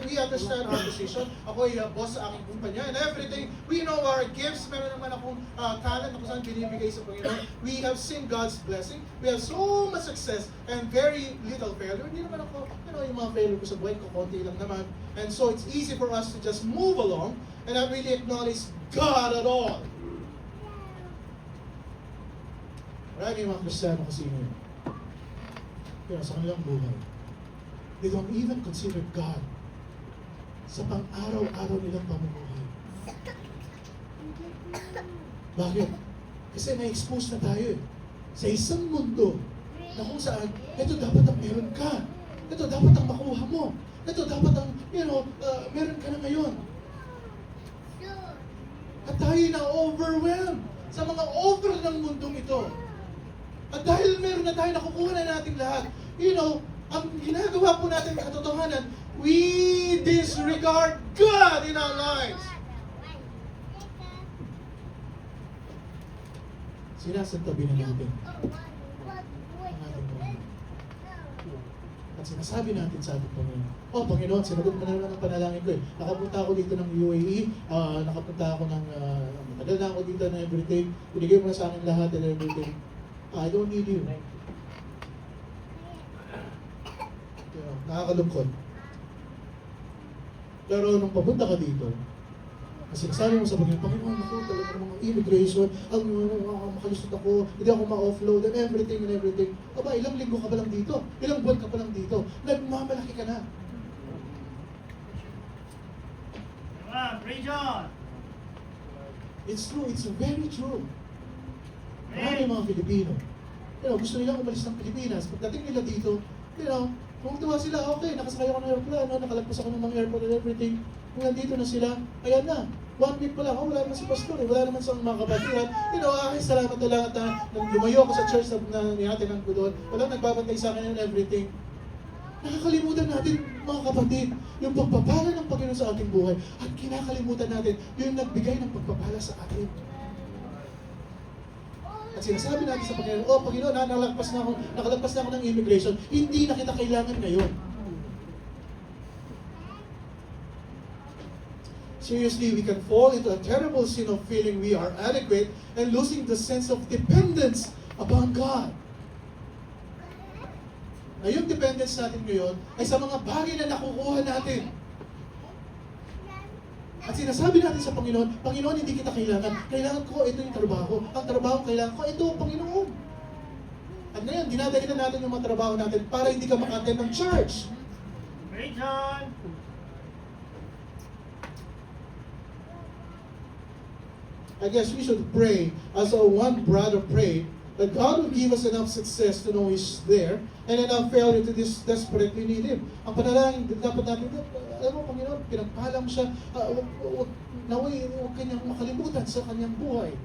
[SPEAKER 1] we understand our position. Ako ay boss sa aking kumpanya and everything. We know our gifts. Meron naman akong talent na kung saan binibigay sa Panginoon. We have seen God's blessing. We have so much success and very little failure. Hindi naman ako, yung mga failure ko sa buhay ko, konti lang naman. And so it's easy for us to just move along and not really acknowledge God at all. Maraming mga Kristiyano kasi yun. Pero sa kanilang buhay, they don't even consider God sa pang-araw-araw nilang pamumuhay. Bakit? Kasi na-expose na tayo sa isang mundo na kung saan, ito dapat ang meron ka. Ito dapat ang makuha mo. Ito dapat ang, meron ka na ngayon. At tayo na-overwhelmed sa mga offer ng mundong ito. At dahil meron na tayo, nakukuha na natin lahat. Ang ginagawa po natin katotohanan, we disregard God in our lives. Sinasantabi na natin ang ating Panginoon. At sinasabi natin sa ating Panginoon, Panginoon, sinagot mo na naman ang panalangin ko. Nakapunta ako dito ng UAE, nakapunta ako matagal na ako dito na everything. Binigay mo na sa akin lahat and everything. I don't need you. Nakakalungkot. Pero nung papunta ka dito, kasi sabi mo sa Panginoon, ako talaga ng mga immigration, makalusot ako, hindi ako ma-offload and everything. Ilang linggo ka pa lang dito? Ilang buwan ka pa lang dito? Nagmamalaki ka na.
[SPEAKER 2] Pray John!
[SPEAKER 1] It's true, it's very true. Marami mga Pilipino. Gusto nilang umalis ng Pilipinas. Pagdating nila dito, kung tuwa sila, okay, nakasakay ako ng aeroplano, nakalagpas ako ng mga airport and everything. Kung nandito na sila, ayan na. 1 week pa lang, wala naman si Pastor, wala naman sa mga kapatiran. Salamat na lang at lumayo ako sa church na nihatin ko doon. Walang nagbabantay sa akin and everything. Nakakalimutan natin, mga kapatid, yung pagpapala ng Panginoon sa ating buhay. At kinakalimutan natin yung nagbigay ng pagpapala sa atin. At sinasabi natin sa Panginoon, Panginoon, nakalagpas na ako ng immigration, hindi na kita kailangan ngayon. Seriously, we can fall into a terrible sin of feeling we are adequate and losing the sense of dependence upon God. Na yung dependence natin ngayon ay sa mga bagay na nakukuha natin. At sinasabi natin sa Panginoon, Panginoon, hindi kita kailangan. Kailangan ko, ito yung trabaho. Ang trabaho kailangan ko, ito, Panginoon. At ngayon, dinadalinan natin yung mga trabaho natin para hindi ka maka-attend ng church.
[SPEAKER 2] Pray John!
[SPEAKER 1] I guess we should pray as our one brother prayed, that God will give us enough success to know He's there and enough failure to desperately need Him. Ang panalangin dapat natin, alam mo, Panginoon, pinagpala mo siya, naway, huwag kanyang makalimutan sa kanyang buhay.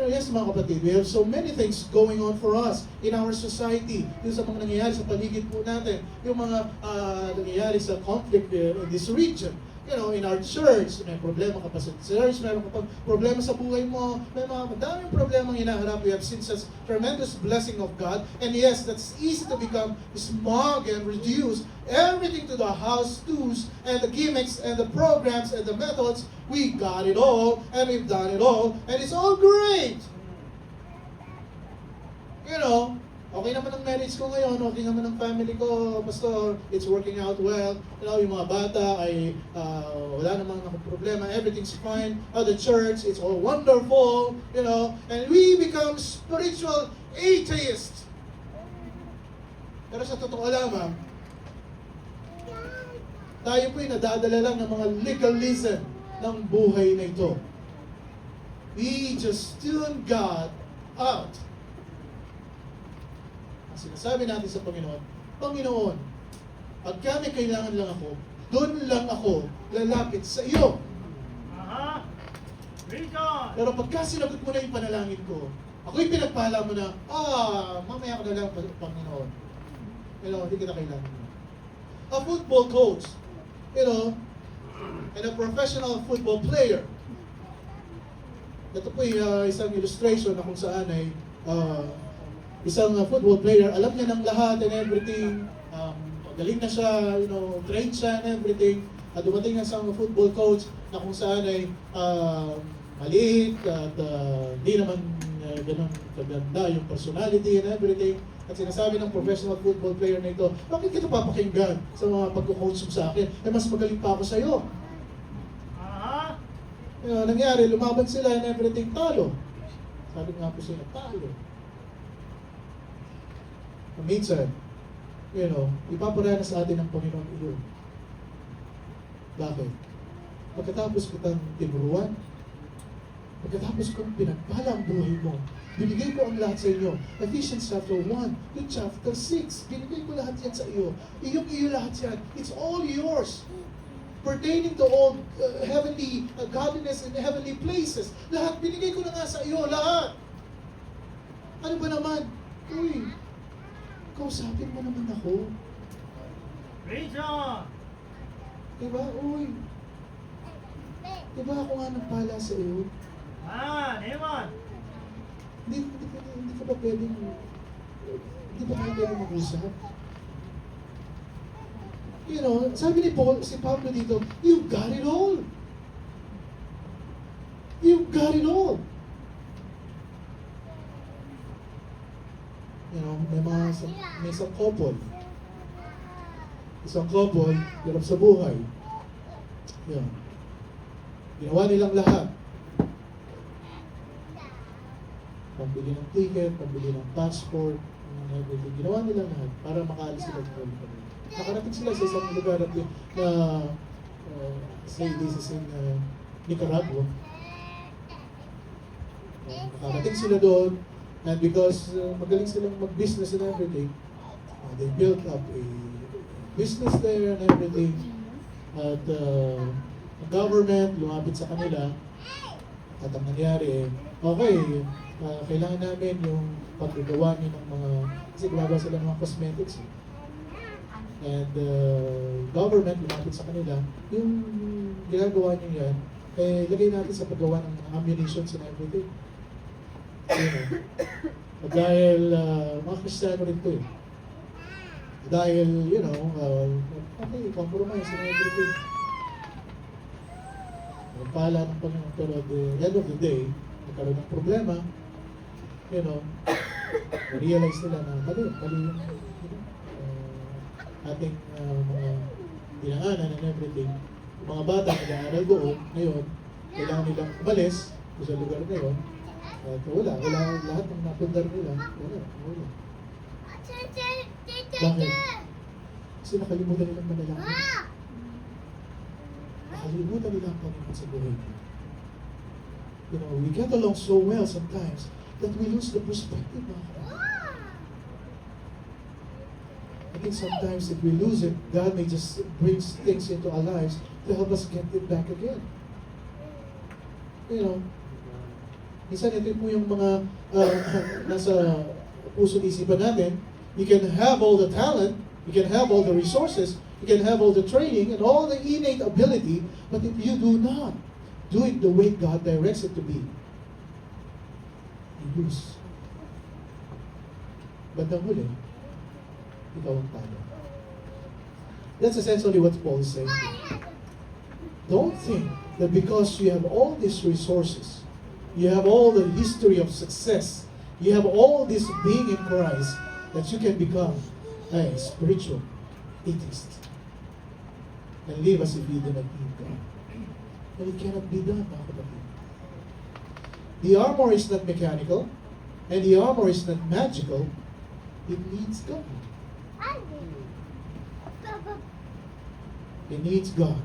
[SPEAKER 1] Yes, mga kapatid, we have so many things going on for us in our society. Yung sa mga nangyayari sa paligid po natin, yung mga nangyayari sa conflict in this region. In our church, may problema ka pa sa church, mayroon ka pa problema sa buhay mo, may mga madaming problema ang hinaharap. We have seen such tremendous blessing of God. And yes, that's easy to become smug and reduce everything to the house tools and the gimmicks and the programs and the methods. We got it all, and we've done it all, and it's all great. Okay naman ang marriage ko ngayon, okay naman ang family ko, Pastor, it's working out well. Yung mga bata ay wala namang problema, everything's fine. The church, it's all wonderful, and we become spiritual atheists. Pero sa totoo lamang, tayo po'y nadadala lang ng mga legalism ng buhay na ito. We just tune God out. Sinasabi natin sa Panginoon, Panginoon, pagka may kailangan lang ako, doon lang ako lalapit sa iyo.
[SPEAKER 2] Praise God.
[SPEAKER 1] Pero pagka sinagot mo na yung panalangin ko, ako'y pinagpala mo na, mamaya ko na lang, Panginoon. Hindi kita kailangan mo. A football coach, and a professional football player. Ito po yung isang illustration na kung saan ay isang football player, alam niya ng lahat and everything, galing na siya, trained siya and everything. At dumating na isang football coach na kung saan ay maliit at hindi naman ganun kaganda yung personality and everything. At sinasabi ng professional football player na ito, bakit kita papakinggan sa mga pagko-coach mo sa akin? Mas magaling pa ako sa'yo. Nangyari, lumaban sila and everything, talo. Sabi nga po sila, talo. Minsan, ipaparana sa atin ng Panginoon iyon. Bakit? Pagkatapos kitang tinuruan, pagkatapos kong pinagpala ang buhay mo, binigay ko ang lahat sa inyo. Ephesians chapter 1, to chapter 6, binigay ko lahat yan sa iyo. Iyo lahat yan. It's all yours. Pertaining to all heavenly godliness and heavenly places. Lahat, binigay ko na nga sa iyo, lahat. Ano ba naman? Uy, kausapin mo naman ako.
[SPEAKER 2] Praise God.
[SPEAKER 1] Diba? Uy. Diba ako nga nagpala sa iyo?
[SPEAKER 2] Amen.
[SPEAKER 1] Hindi ka ba pwedeng, hindi ba tayo pwedeng mag-usap? Sabi ni si Pablo dito, you've got it all. You've got it all. May isang couple. Isang couple, hirap sa buhay. Ginawa nilang lahat. Pambili ng ticket, pambili ng passport, everything. Ginawa nilang lahat para makaalis sila sa kanila. Nakarating sila sa isang lugar na say this is in Nicaragua. Nakarating sila doon, and because magaling silang mag-business and everything, they built up a business there and everything. At ang government lumapit sa kanila, at ang nangyari, okay, kailangan namin yung paggagawa niyo ng mga, kasi gumagawa sila ng mga cosmetics. And government lumapit sa kanila, yung ginagawa niyo yan, lagay natin sa paggawa ng mga ammunitions and everything. At dahil mga Kristiyano rin to dahil, okay, compromise and everything. Nagpala ng Panginoon, pero at the end of the day, nagkaroon ng problema, realize nila na mali yung ating mga dinaanan and everything. Yung mga bata nag-aaral doon, ngayon, kailangan nilang umalis sa lugar na yun. At wala, lahat ng napundar nila, wala. Bakit? Kasi nakalimutan nilang manalangin. Nakalimutan nila ang Panginoon sa buhay nila. We get along so well sometimes that we lose the perspective, mga kapatid. I think sometimes if we lose it, God may just bring things into our lives to help us get it back again. Minsan ito po yung mga nasa puso isipan natin. You can have all the talent, you can have all the resources, you can have all the training and all the innate ability, but if you do not do it the way God directs it to be, you lose. Bandang huli, ikaw ang talo. That's essentially what Paul is saying. Don't think that because you have all these resources, you have all the history of success, you have all this being in Christ, that you can become a spiritual atheist and live as if you do not need God. And it cannot be done, mga kapatid. The armor is not mechanical, and the armor is not magical. It needs God. It needs God.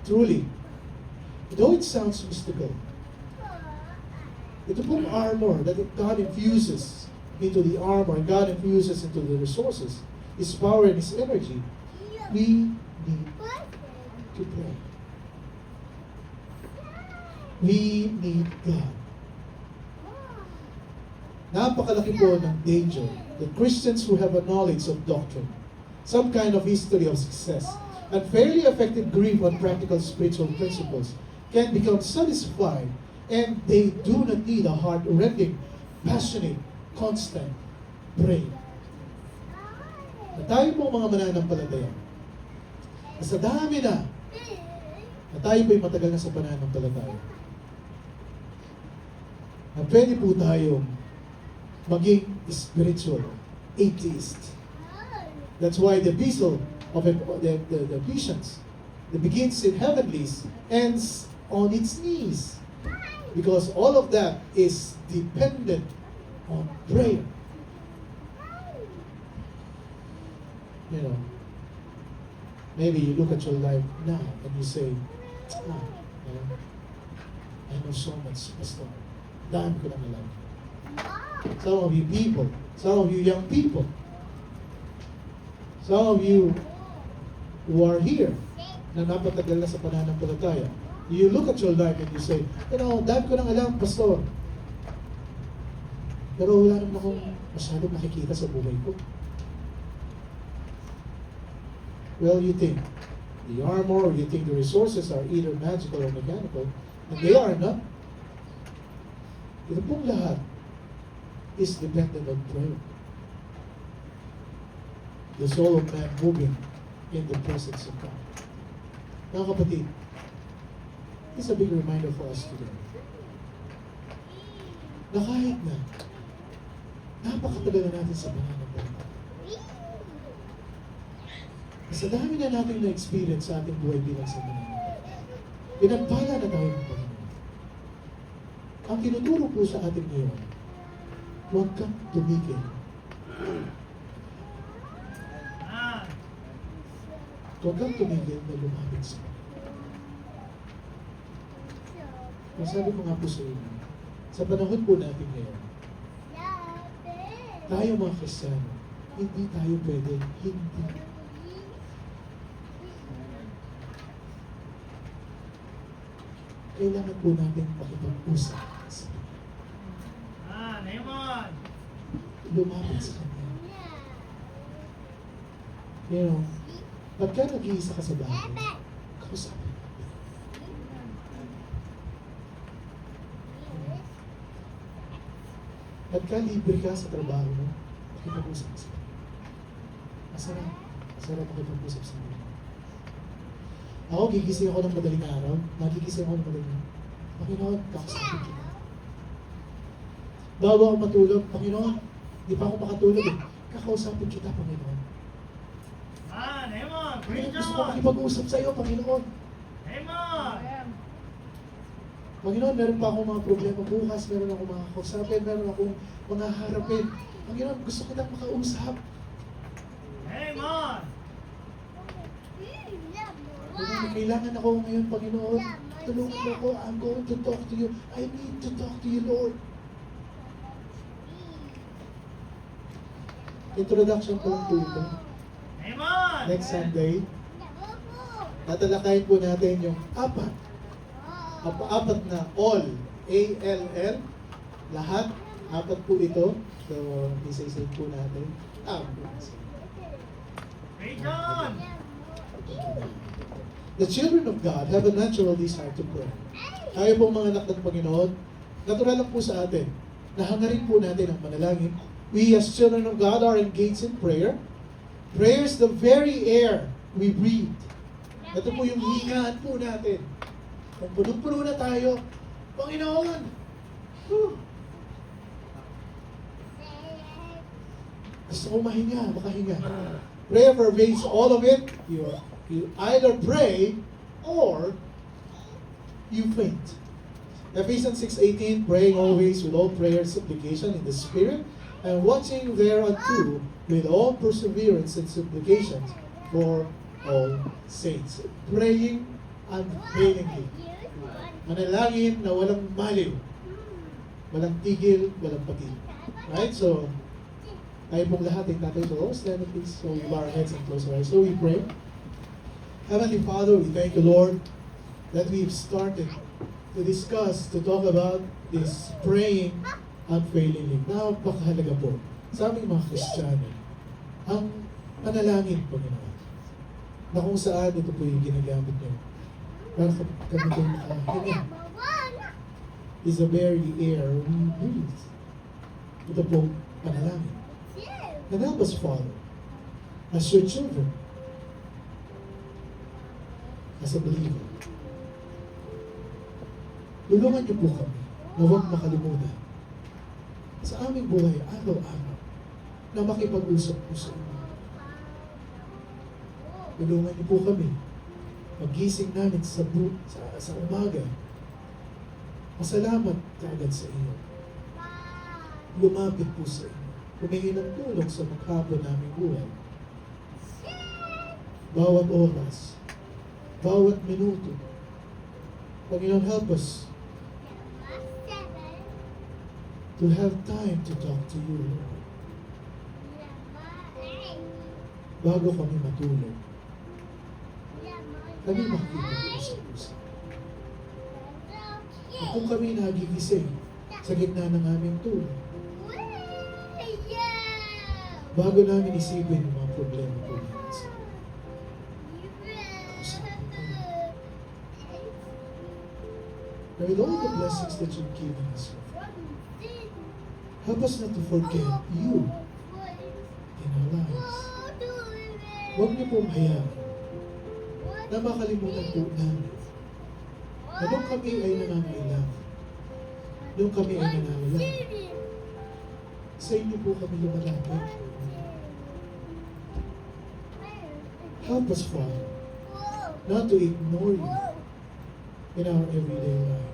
[SPEAKER 1] Truly. Though it sounds mystical, ito pong armor that God infuses into the armor, God infuses into the resources, His power and His energy, we need to pray. We need God. Napakalaki po ng danger that Christians who have a knowledge of doctrine, some kind of history of success, and fairly effective grip on practical spiritual principles can become satisfied, and they do not need a heart-rending, passionate, constant prayer. Na tayo po mga mananampalataya, na sa dami na tayo po'y matagal na sa pananampalataya, na pwede po tayong maging spiritual atheist. That's why the epistle of the Ephesians, that begins in heavenlies, ends on its knees. Because all of that is dependent on prayer. You know, maybe you look at your life now and you say, I know so much, Pastor. Daan ko lang alam. Some of you people, some of you young people, some of you who are here, na napatagal na sa pananampalataya, you look at your life and you say, daan ko lang alam, Pastor. Pero wala naman akong masyadong nakikita sa buhay ko. Well, you think the armor, or you think the resources are either magical or mechanical, and they are not. Ito pong lahat is dependent on prayer. The soul of man moving in the presence of God. Mga kapatid, it's a big reminder for us today. Na kahit na napakatagal na natin sa pananampalataya, sa dami na natin na-experience sa ating buhay bilang sa mananampalataya, pinagpala na tayo ng Panginoon. Ang tinuturo po sa atin ngayon, huwag kang tumigil. Huwag kang tumigil na lumapit sa Panginoon. Kung sabi ko nga po sa inyo, sa panahon po natin ngayon, tayo mga Kristiyano, hindi tayo pwede, hindi. Kailangan po natin makipag-usap sa Panginoon.
[SPEAKER 2] Naaman!
[SPEAKER 1] Lumapit sa Kanya. You know, pagka nag-iisa ka sa bahay, kausapin natin. Pagka libre ka sa trabaho mo, makipag-usap ka sa Kanya. Masarap makipag-usap sa Kanya. Ako, gigising ako ng madaling araw. Magigising ako ng madaling araw. Panginoon, kakausapin kita. Bago ako matulog, Panginoon, di pa ako makatulog eh. Kakausapin kita, Panginoon.
[SPEAKER 2] Amen!
[SPEAKER 1] Panginoon, gusto ko makipag-usap sa iyo, Panginoon.
[SPEAKER 2] Amen!
[SPEAKER 1] Panginoon, meron pa akong mga problema bukas, meron akong mga kausapin, meron akong mga harapin. Panginoon, gusto kitang makausap.
[SPEAKER 2] Amen!
[SPEAKER 1] Panginoon, kailangan ako ngayon, Panginoon. Tulungan mo ako. I'm going to talk to you. I need to talk to you, Lord. Introduction ko lang po ito.
[SPEAKER 2] Amen!
[SPEAKER 1] Next Sunday, tatalakayin po natin yung apat na all. A-L-L. Lahat. Apat po ito. So, isa-isa po natin.
[SPEAKER 2] Praise God!
[SPEAKER 1] The children of God have a natural desire to pray. Tayo pong mga anak ng Panginoon, natural lang po sa atin. Nahangarin po natin ang manalangin. We as children of God are engaged in prayer. Prayer is the very air we breathe. Ito po yung hingaan po natin. Kung punong-puno na tayo, Panginoon! Whew. Gusto ko mahinga, makahinga. Prayer pervades all of it. You either pray or you faint. Ephesians 6:18, praying always with all prayer and supplication in the Spirit, and watching thereunto with all perseverance and supplications for all saints. Praying unfailingly. Manalangin na walang maliw. Walang tigil, walang patigil. Right? So, tayo pong lahat ay tatay to all. Stand up please. So we bow our heads and close our eyes. So we pray. Heavenly Father, we thank you, Lord, that we've started to discuss, to talk about is praying unfailingly. Napakahalaga po sa aming mga Kristiyano ang panalangin, Panginoon, na kung saan ito po yung ginagamit niyo para kami po makahinga is the very air we breathe. Ito po panalangin. And help us, Father, as your children, as a believer. Tulungan niyo po kami na huwag makalimutan sa aming buhay araw-araw na makipag-usap po sa inyo. Tulungan niyo po kami paggising namin sa umaga. Masalamat kaagad sa iyo. Lumapit po sa inyo. Humingi ng tulong sa maghapon naming buhay. Bawat oras, bawat minuto. Panginoon, help us to have time to talk to you, Lord. Bago kami matulog, kami makikipag-usap-usap. At kung kami nagigising sa gitna ng aming tulog, bago namin isipin yung mga problema po namin sa usapin kami. And with all the blessings that you've given us, help us not to forget you in our lives. Huwag niyo pong hayaan na makalimutan po namin na nung kami ay nangangailangan, nung kami ay nangangailangan, sa inyo po kami lumalapit. Help us, Father, not to ignore you in our everyday life.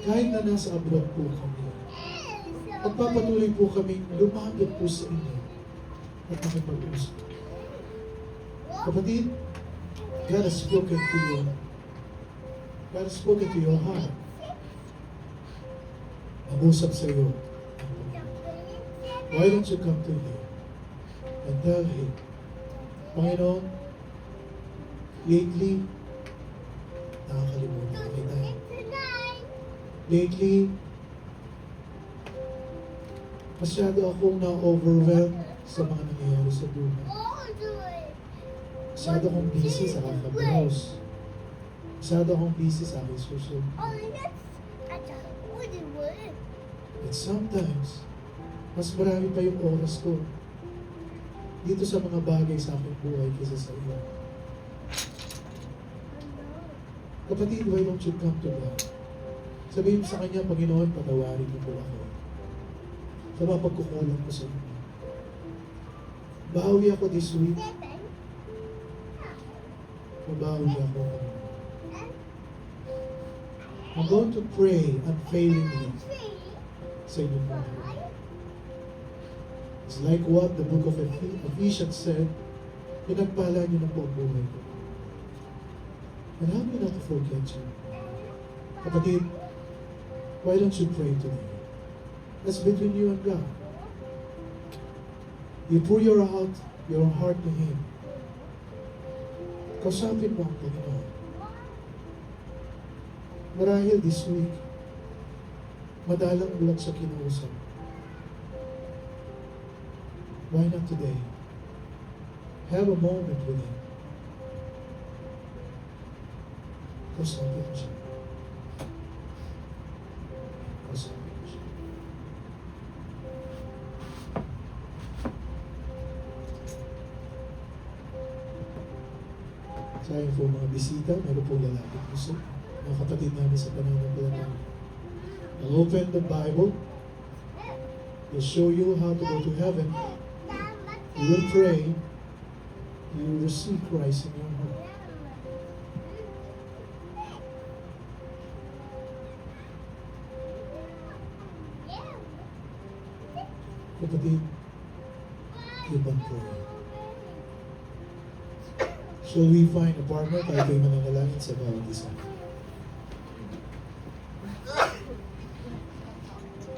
[SPEAKER 1] Kahit na nasa abroad po kami, at papatuloy po kami lumapit po sa inyo at makipag-usap. Kapatid, God has spoken to you. God has spoken to your heart. Mag-usap sa iyo. Why don't you come to Him and tell Him, Panginoon, lately, nakakalimutan kita. Lately, masyado akong na-overwhelmed sa mga nangyayari sa buhay. Masyado akong busy sa kakabrowse. Masyado akong busy sa aking social media. But sometimes, mas marami pa yung oras ko dito sa mga bagay sa aking buhay kaysa sa iyo. Kapatid, why don't you come to God? Sabihin sa Kanya, Panginoon, patawarin niyo po ako sa mga pagkukulang ko sa inyo. Bahawi ako this week. Mabawi ako. I'm going to pray unfailingly sa inyong buhay. It's like what the book of Ephesians said, pinagpala niyo ng buong buhay ko. And help me not to forget you. Kapatid, why don't you pray today? That's between you and God. You pour your heart to Him. Kausapin mo ang Panginoon. Marahil this week, madalang bulag sa kinausap. Why not today? Have a moment with Him. Kausapin mo siya. Kausapin mo siya. Sa ayon po mga bisita, meron po lalapit puso. Mga kapatid namin sa pananampalataya. I'll open the Bible. We'll show you how to go to heaven. You will pray. You will receive Christ in your heart. Kapatid, keep on praying. Shall we find a partner tayo kayo mananalangin sa bawat isa?